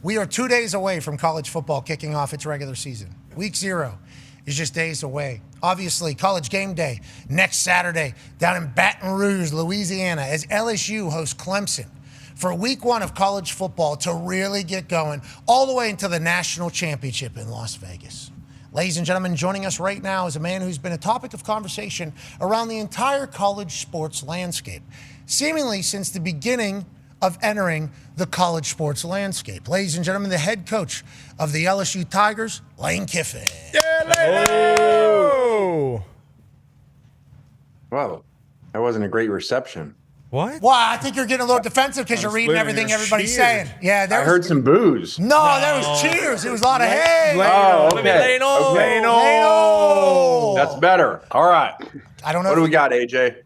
We are 2 days away from college football kicking off its regular season. Week 0 is just days away. Obviously, College Game Day next Saturday down in Baton Rouge, Louisiana, as LSU hosts Clemson for week 1 of college football to really get going all the way into the national championship in Las Vegas. Ladies and gentlemen, joining us right now is a man who's been a topic of conversation around the entire college sports landscape, seemingly since the beginning of entering the college sports landscape. Ladies and gentlemen, the head coach of the LSU Tigers, Lane Kiffin. Yeah, oh. Wow, that wasn't a great reception. What? Well, I think you're getting a little defensive because you're reading everything everybody's saying. Yeah, I heard some boos. No, there was cheers. It was a lot of hey. Oh, okay. Lane-o. That's better. All right. I don't know. What do we got, AJ?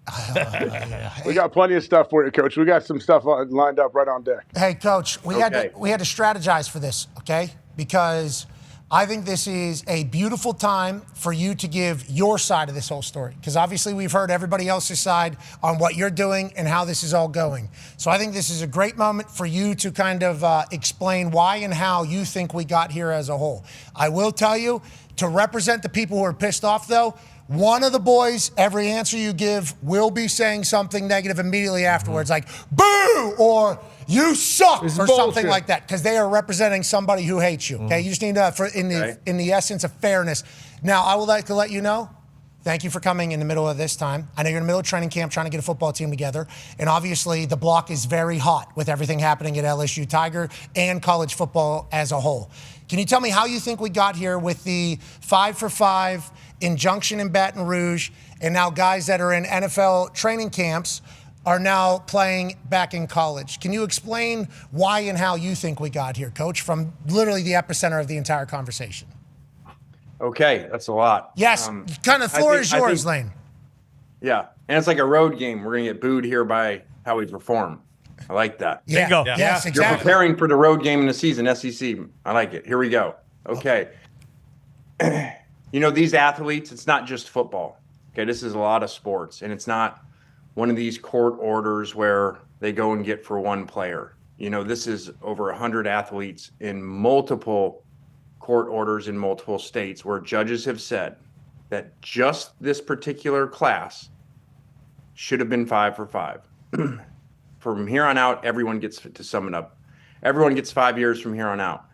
We got plenty of stuff for you, Coach. We got some stuff lined up right on deck. Hey, Coach, we had to strategize for this, okay? Because I think this is a beautiful time for you to give your side of this whole story. Because obviously we've heard everybody else's side on what you're doing and how this is all going. So I think this is a great moment for you to kind of explain why and how you think we got here as a whole. I will tell you, to represent the people who are pissed off, though, one of the boys, every answer you give, will be saying something negative immediately afterwards, like, boo, or you suck, or something like that, because they are representing somebody who hates you, okay? You just need to, in the essence of fairness. Now, I would like to let you know, thank you for coming in the middle of this time. I know you're in the middle of training camp trying to get a football team together, and obviously the block is very hot with everything happening at LSU Tiger and college football as a whole. Can you tell me how you think we got here with the 5-for-5 injunction in Baton Rouge, and now guys that are in NFL training camps are now playing back in college? Can you explain why and how you think we got here, Coach, from literally the epicenter of the entire conversation? Okay, that's a lot. Yes, kind of floor is yours, Lane. Yeah, and it's like a road game. We're going to get booed here by how we perform. I like that. Yeah. Bingo. Yes, exactly. You're preparing for the road game in the season, SEC. I like it. Here we go. Okay. You know, these athletes, it's not just football. Okay, this is a lot of sports, and it's not one of these court orders where they go and get for one player. You know, this is over 100 athletes in multiple court orders in multiple states where judges have said that just this particular class should have been 5-for-5. From here on out, everyone gets, to sum it up, everyone gets 5 years from here on out.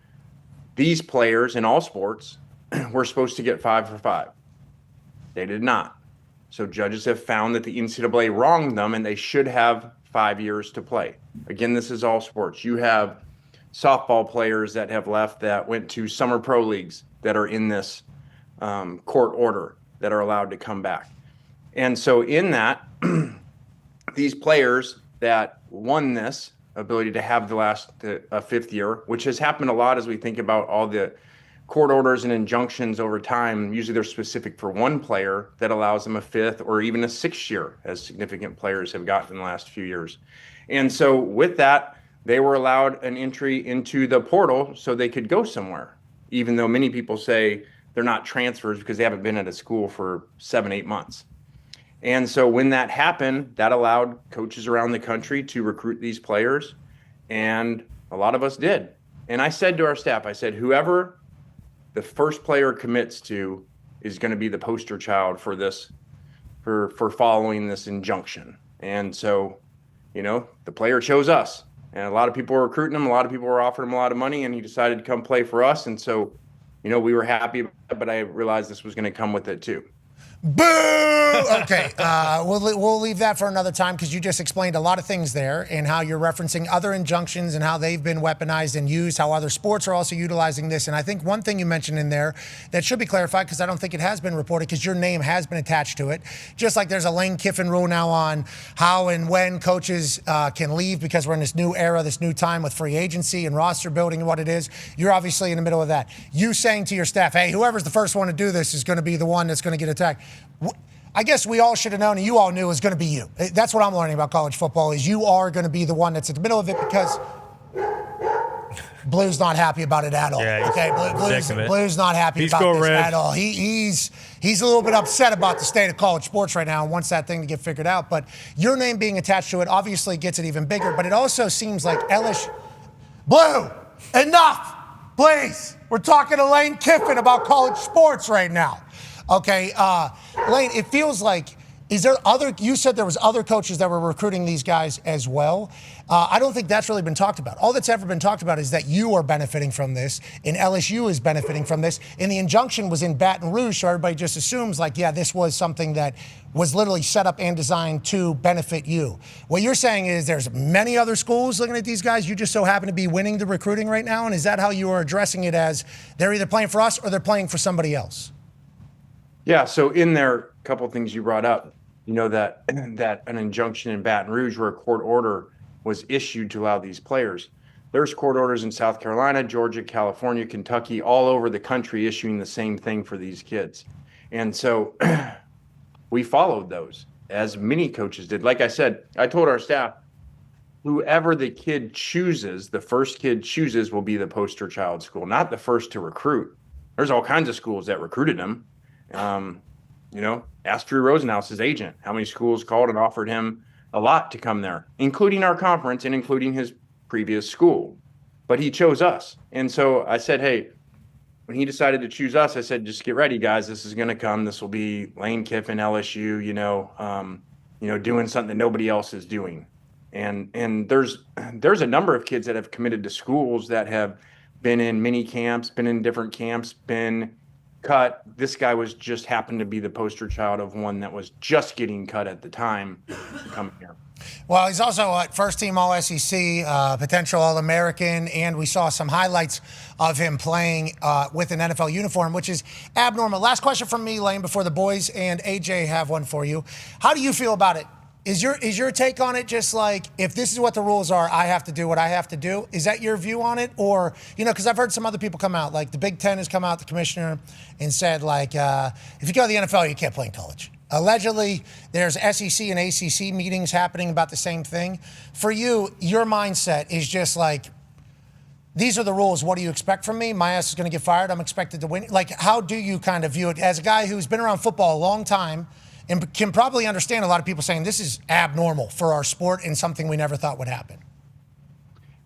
These players in all sports were supposed to get 5-for-5. They did not. So judges have found that the NCAA wronged them and they should have 5 years to play. Again, this is all sports. You have softball players that have left that went to summer pro leagues that are in this court order that are allowed to come back. And so in that, these players that won this ability to have the last fifth year, which has happened a lot as we think about all the court orders and injunctions over time. Usually they're specific for one player that allows them a fifth or even a sixth year, as significant players have gotten in the last few years. And so with that, they were allowed an entry into the portal so they could go somewhere, even though many people say they're not transfers because they haven't been at a school for 7-8 months. And so when that happened, that allowed coaches around the country to recruit these players, and a lot of us did. And I said to our staff, I said, whoever the first player commits to is going to be the poster child for this, for following this injunction. And so, you know, the player chose us, and a lot of people were recruiting him. A lot of people were offering him a lot of money, and he decided to come play for us. And so, you know, we were happy, but I realized this was going to come with it too. Boo! Okay, we'll leave that for another time because you just explained a lot of things there and how you're referencing other injunctions and how they've been weaponized and used, how other sports are also utilizing this. And I think one thing you mentioned in there that should be clarified because I don't think it has been reported because your name has been attached to it. Just like there's a Lane Kiffin rule now on how and when coaches can leave because we're in this new era, this new time with free agency and roster building and what it is. You're obviously in the middle of that. You saying to your staff, hey, whoever's the first one to do this is going to be the one that's going to get attacked. I guess we all should have known, and you all knew it was going to be you. That's what I'm learning about college football is you are going to be the one that's at the middle of it because Blue's not happy about it at all. Yeah, okay, Blue's not happy about this at all. He's a little bit upset about the state of college sports right now and wants that thing to get figured out. But your name being attached to it obviously gets it even bigger. But it also seems like LSU. Blue! Enough, please. We're talking to Lane Kiffin about college sports right now. Okay, Lane, it feels like, you said there was other coaches that were recruiting these guys as well. I don't think that's really been talked about. All that's ever been talked about is that you are benefiting from this, and LSU is benefiting from this, and the injunction was in Baton Rouge, so everybody just assumes like, yeah, this was something that was literally set up and designed to benefit you. What you're saying is there's many other schools looking at these guys, you just so happen to be winning the recruiting right now, and is that how you are addressing it, as they're either playing for us or they're playing for somebody else? Yeah, so in there, a couple of things you brought up. You know that an injunction in Baton Rouge where a court order was issued to allow these players. There's court orders in South Carolina, Georgia, California, Kentucky, all over the country issuing the same thing for these kids. And so we followed those, as many coaches did. Like I said, I told our staff, whoever the kid chooses, the first kid chooses will be the poster child school, not the first to recruit. There's all kinds of schools that recruited him. Ask Drew Rosenhaus, his agent, how many schools called and offered him a lot to come there, including our conference and including his previous school. But he chose us. And so I said, hey, when he decided to choose us, I said, just get ready, guys. This is going to come. This will be Lane Kiffin, LSU, doing something that nobody else is doing. And there's a number of kids that have committed to schools that have been in mini camps, been in different camps, been cut. This guy was just happened to be the poster child of one that was just getting cut at the time coming here. Well, he's also first team All-SEC, potential All-American, and we saw some highlights of him playing with an NFL uniform, which is abnormal. Last question from me, Lane, before the boys and AJ have one for you. How do you feel about it? Is your take on it just like, if this is what the rules are, I have to do what I have to do? Is that your view on it? Or, because I've heard some other people come out, like the Big Ten has come out, the commissioner, and said, like, if you go to the NFL, you can't play in college. Allegedly, there's SEC and ACC meetings happening about the same thing. For you, your mindset is just like, these are the rules. What do you expect from me? My ass is going to get fired. I'm expected to win. Like, how do you kind of view it as a guy who's been around football a long time and can probably understand a lot of people saying this is abnormal for our sport and something we never thought would happen?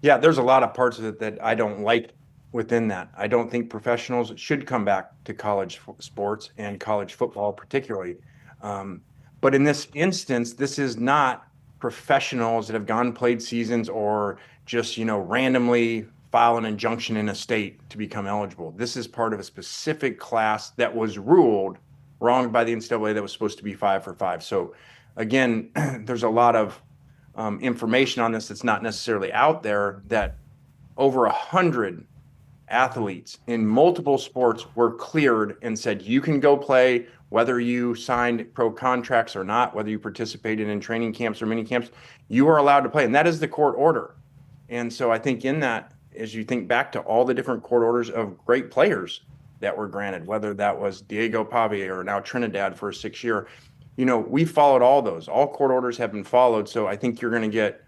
Yeah, there's a lot of parts of it that I don't like within that. I don't think professionals should come back to college sports and college football particularly. But in this instance, this is not professionals that have gone played seasons or just, randomly file an injunction in a state to become eligible. This is part of a specific class that was ruled wrong by the NCAA that was supposed to be 5 for 5. So again, there's a lot of information on this that's not necessarily out there, that over 100 athletes in multiple sports were cleared and said, you can go play, whether you signed pro contracts or not, whether you participated in training camps or mini camps, you are allowed to play. And that is the court order. And so I think in that, as you think back to all the different court orders of great players that were granted, whether that was Diego Pavia or now Trinidad for a 6-year, we followed all those. All court orders have been followed. So I think you're going to get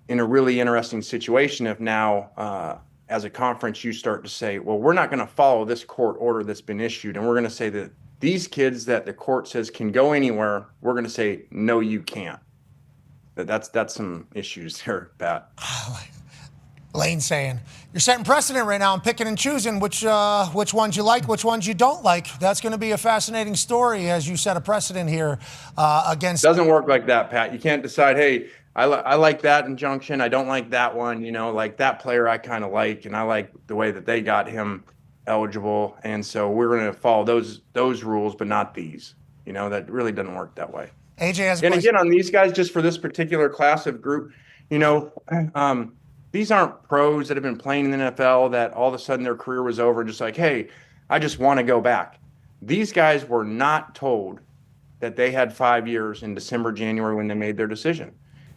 in a really interesting situation if now, as a conference, you start to say, well, we're not going to follow this court order that's been issued. And we're going to say that these kids that the court says can go anywhere, we're going to say, no, you can't. That's some issues there, Pat. Lane saying, you're setting precedent right now and picking and choosing which ones you like, which ones you don't like. That's going to be a fascinating story as you set a precedent here against. It doesn't work like that, Pat. You can't decide, hey, I like that injunction. I don't like that one. Like that player I kind of like, and I like the way that they got him eligible. And so we're going to follow those rules, but not these. That really doesn't work that way. AJ has and again, on these guys, just for this particular class of group, these aren't pros that have been playing in the NFL that all of a sudden their career was over and just like, hey, I just want to go back. These guys were not told that they had 5 years in December, January when they made their decision.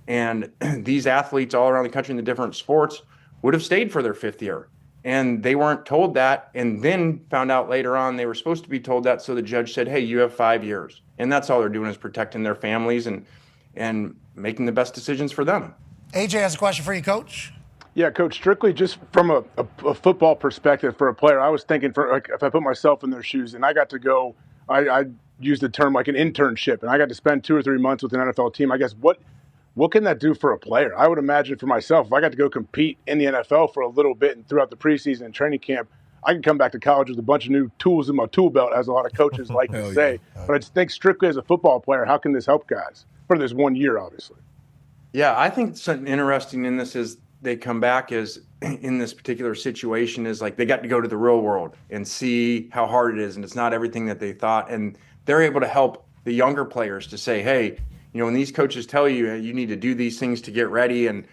And these athletes all around the country in the different sports would have stayed for their 5th year. And they weren't told that, and then found out later on they were supposed to be told that. So the judge said, hey, you have 5 years. And that's all they're doing is protecting their families and making the best decisions for them. AJ has a question for you, Coach. Yeah, Coach, strictly just from a football perspective for a player, I was thinking if I put myself in their shoes and I got to go, I used the term like an internship, and I got to spend 2 or 3 months with an NFL team. I guess what what can that do for a player? I would imagine for myself, if I got to go compete in the NFL for a little bit and throughout the preseason and training camp, I can come back to college with a bunch of new tools in my tool belt, as a lot of coaches like to say. But I just think strictly as a football player, how can this help guys? For this 1 year, obviously. Yeah, I think something interesting in this is they come back as in this particular situation is like they got to go to the real world and see how hard it is, and it's not everything that they thought. And they're able to help the younger players to say, hey, when these coaches tell you you need to do these things to get ready, and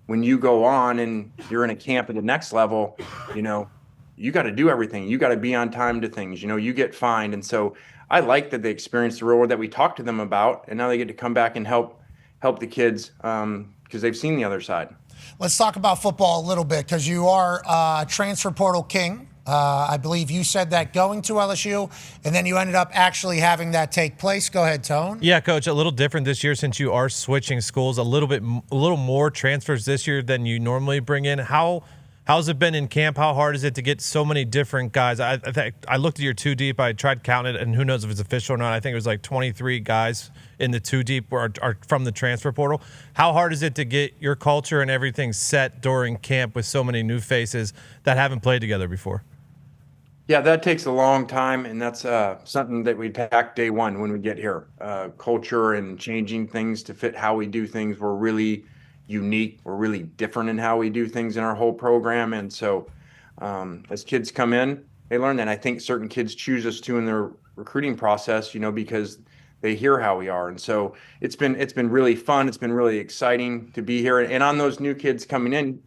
when you go on and you're in a camp at the next level, you got to do everything. You got to be on time to things. You get fined, and so I like that they experienced the real world that we talked to them about, and now they get to come back and help the kids because they've seen the other side. Let's talk about football a little bit because you are transfer portal king. I believe you said that going to LSU, and then you ended up actually having that take place. Go ahead, Tone. Yeah, Coach, a little different this year since you are switching schools. A little more transfers this year than you normally bring in. How's it been in camp? How hard is it to get so many different guys? I looked at your two deep. I tried counting it, and who knows if it's official or not. I think it was like 23 guys in the two deep are from the transfer portal. How hard is it to get your culture and everything set during camp with so many new faces that haven't played together before? Yeah, that takes a long time, and that's something that we pack day one when we get here. Culture and changing things to fit how we do things. We're really unique. We're really different in how we do things in our whole program. And so as kids come in, they learn that. I think certain kids choose us too in their recruiting process, because they hear how we are. And so it's been really fun. It's been really exciting to be here. And on those new kids coming in,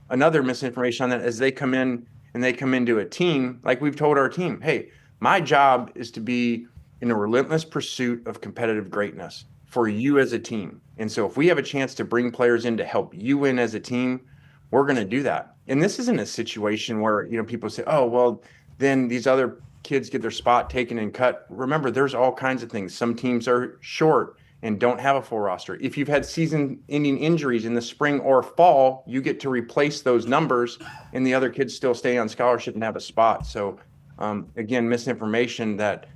another misinformation on that as they come in and they come into a team, like we've told our team, hey, my job is to be in a relentless pursuit of competitive greatness for you as a team. And so if we have a chance to bring players in to help you win as a team, we're going to do that. And this isn't a situation where, people say, oh, well, then these other kids get their spot taken and cut. Remember, there's all kinds of things. Some teams are short and don't have a full roster. If you've had season-ending injuries in the spring or fall, you get to replace those numbers, and the other kids still stay on scholarship and have a spot. So, again, misinformation that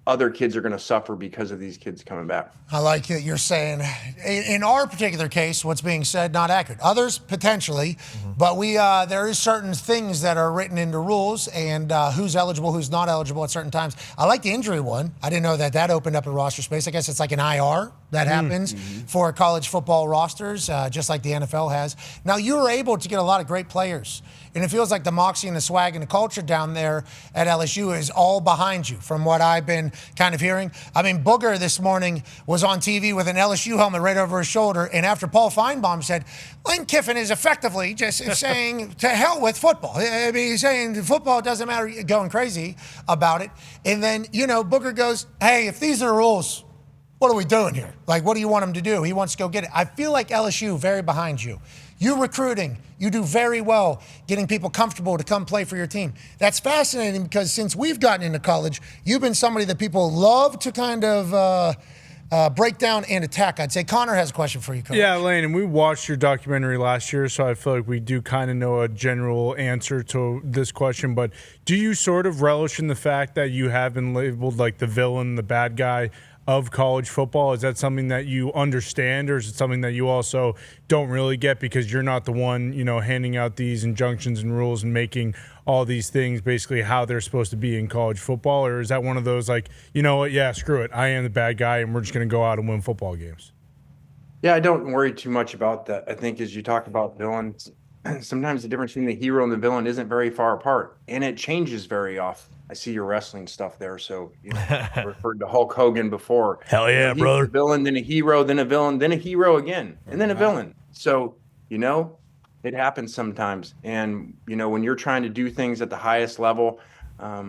other kids are going to suffer because of these kids coming back. I like that you're saying, in our particular case, what's being said, not accurate. Others, potentially, but there is certain things that are written into rules and who's eligible, who's not eligible at certain times. I like the injury one. I didn't know that opened up a roster space. I guess it's like an IR that happens for college football rosters, just like the NFL has. Now, you were able to get a lot of great players. And it feels like the moxie and the swag and the culture down there at LSU is all behind you, from what I've been kind of hearing. I mean, Booger this morning was on TV with an LSU helmet right over his shoulder, and after Paul Feinbaum said, Lane Kiffin is effectively just saying, to hell with football. I mean, he's saying football doesn't matter, going crazy about it. And then, Booger goes, hey, if these are the rules, what are we doing here? Like, what do you want him to do? He wants to go get it. I feel like LSU very behind you. You recruiting, you do very well getting people comfortable to come play for your team. That's fascinating because since we've gotten into college, you've been somebody that people love to kind of break down and attack. I'd say Connor has a question for you, Coach. Yeah, Lane, and we watched your documentary last year, so I feel like we do kind of know a general answer to this question. But do you sort of relish in the fact that you have been labeled like the villain, the bad guy of college football? Is that something that you understand, or is it something that you also don't really get because you're not the one, handing out these injunctions and rules and making all these things basically how they're supposed to be in college football? Or is that one of those like, you know what, yeah, screw it, I am the bad guy and we're just going to go out and win football games? Yeah, I don't worry too much about that. I think as you talk about villains, sometimes the difference between the hero and the villain isn't very far apart, and it changes very often. I see your wrestling stuff there, so I referred to Hulk Hogan before. Hell yeah, He brother. was a villain, then a hero, then a villain, then a hero again, and then a villain. So, it happens sometimes. And, when you're trying to do things at the highest level, a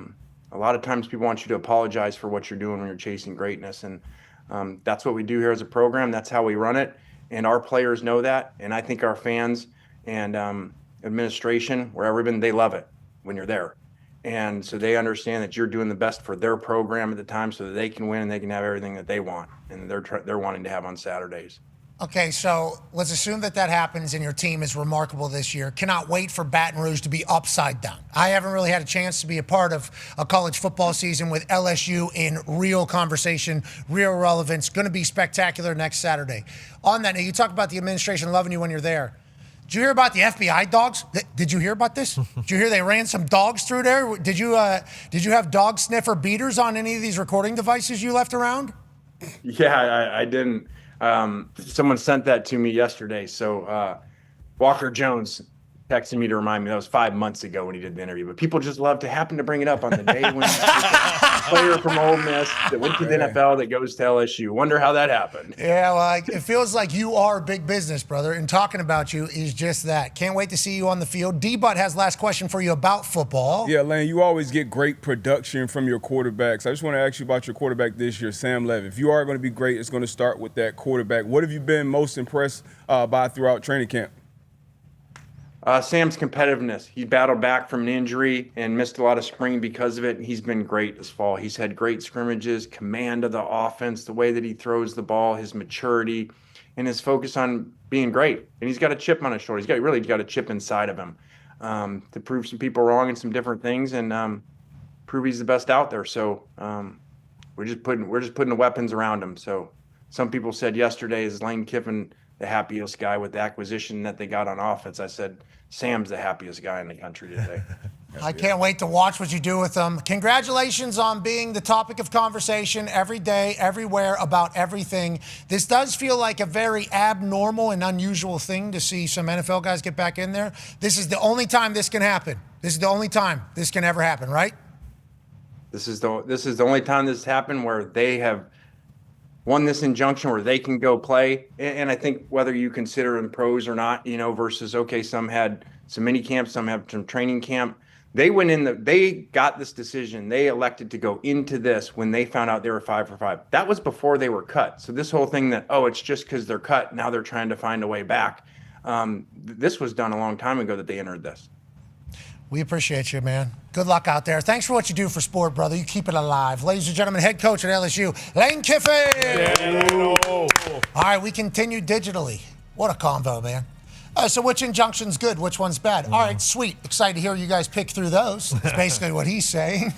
lot of times people want you to apologize for what you're doing when you're chasing greatness. And that's what we do here as a program. That's how we run it. And our players know that. And I think our fans and administration, wherever been, they love it when you're there. And so they understand that you're doing the best for their program at the time so that they can win and they can have everything that they want and they're wanting to have on Saturdays. Okay, so let's assume that happens and your team is remarkable this year. Cannot wait for Baton Rouge to be upside down. I haven't really had a chance to be a part of a college football season with LSU in real conversation, real relevance. Going to be spectacular next Saturday. On that, now you talk about the administration loving you when you're there. Did you hear about the FBI dogs? Did you hear about this? Did you hear they ran some dogs through there? Did you have dog sniffer beaters on any of these recording devices you left around? Yeah, I didn't. Someone sent that to me yesterday. So Walker Jones texted me to remind me that was 5 months ago when he did the interview. But people just love to happen to bring it up on the day when a player from Ole Miss that went to the NFL that goes to LSU. Wonder how that happened. Yeah, well, it feels like you are big business, brother. And talking about you is just that. Can't wait to see you on the field. D-Butt has last question for you about football. Yeah, Lane, you always get great production from your quarterbacks. I just want to ask you about your quarterback this year, Sam Levitt. If you are going to be great, it's going to start with that quarterback. What have you been most impressed by throughout training camp? Sam's competitiveness. He battled back from an injury and missed a lot of spring because of it. He's been great this fall. He's had great scrimmages, command of the offense, the way that he throws the ball, his maturity, and his focus on being great. And he's got a chip on his shoulder. He's got a chip inside of him to prove some people wrong in some different things and prove he's the best out there. So we're just putting the weapons around him. So some people said yesterday, is Lane Kiffin the happiest guy with the acquisition that they got on offense? I said, Sam's the happiest guy in the country today. I can't wait to watch what you do with them. Congratulations on being the topic of conversation every day, everywhere, about everything. This does feel like a very abnormal and unusual thing to see some NFL guys get back in there. This is the only time this can happen. This is the only time this can ever happen, right? This is the only time this has happened where they have won this injunction where they can go play. And I think whether you consider them pros or not, versus, okay, some had some mini camps, some have some training camp. They got this decision. They elected to go into this when they found out they were 5 for 5. That was before they were cut. So this whole thing that, it's just because they're cut, now they're trying to find a way back. This was done a long time ago that they entered this. We appreciate you, man. Good luck out there. Thanks for what you do for sport, brother. You keep it alive. Ladies and gentlemen, head coach at LSU, Lane Kiffin. Yeah. All right, we continue digitally. What a convo, man. So which injunction's good? Which one's bad? All right, sweet. Excited to hear you guys pick through those. That's basically what he's saying.